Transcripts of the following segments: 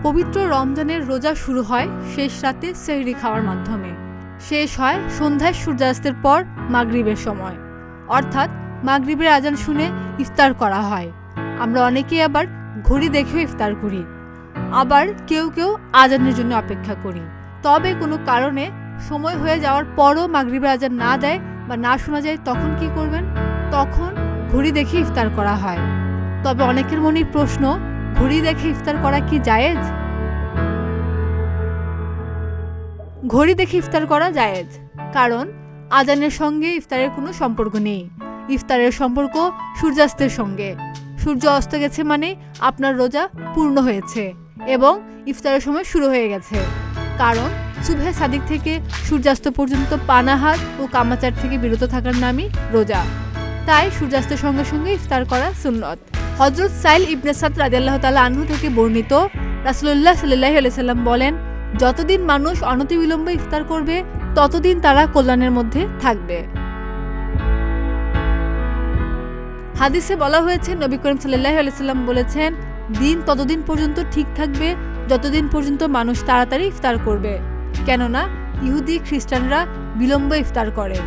পবিত্র রমজানের রোজা শুরু হয় শেষ রাতে সেহরি খাওয়ার মাধ্যমে, শেষ হয় সন্ধ্যায় সূর্যাস্তের পর মাগরিবের সময়, অর্থাৎ মাগরিবের আজান শুনে ইফতার করা হয়। আমরা অনেকেই আবার ঘড়ি দেখেও ইফতার করি, আবার কেউ কেউ আজানের জন্য অপেক্ষা করি। তবে কোনো কারণে সময় হয়ে যাওয়ার পরও মাগরিবের আজান না দেয় বা না শোনা যায়, তখন কি করবেন? তখন ঘড়ি দেখে ইফতার করা হয়। তবে অনেকের মনে প্রশ্ন, ঘড়ি দেখে ইফতার করা কি জায়েজ? ঘড়ি দেখে ইফতার করা জায়েজ, কারণ আজানের সঙ্গে ইফতারের কোনো সম্পর্ক নেই। ইফতারের সম্পর্ক সূর্যাস্তের সঙ্গে। সূর্য অস্ত গেছে মানে আপনার রোজা পূর্ণ হয়েছে এবং ইফতারের সময় শুরু হয়ে গেছে। কারণ সুবহে সাদিক থেকে সূর্যাস্ত পর্যন্ত পানাহার ও কামাচার থেকে বিরত থাকার নামই রোজা। তাই সূর্যাস্তের সঙ্গে সঙ্গে ইফতার করা সুন্নত। হযরত সাইল ইবনে সাদ রাদিয়াল্লাহু তাআলা আনহু থেকে বর্ণিত, রাসূলুল্লাহ সাল্লাল্লাহু আলাইহি ওয়াসাল্লাম বলেন, যতদিন মানুষ অনতিবিলম্বে ইফতার করবে ততদিন তারা কল্যাণের মধ্যে থাকবে। হাদিসে বলা হয়েছে, নবী করিম সাল্লাল্লাহু আলাইহি ওয়াসাল্লাম বলেছেন, দিন ততদিন পর্যন্ত ঠিক থাকবে যতদিন পর্যন্ত মানুষ তাড়াতাড়ি ইফতার করবে, কেননা ইহুদি খ্রিস্টানরা বিলম্বে ইফতার করে।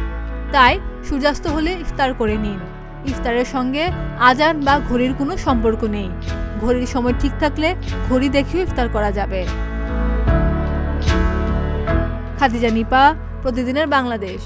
তাই সূর্যাস্ত হলে ইফতার করে নিন। ইফতারের সঙ্গে আজান বা ঘড়ির কোনো সম্পর্ক নেই। ঘড়ির সময় ঠিক থাকলে ঘড়ি দেখেও ইফতার করা যাবে। খাদিজা নিপা, প্রতিদিনের বাংলাদেশ।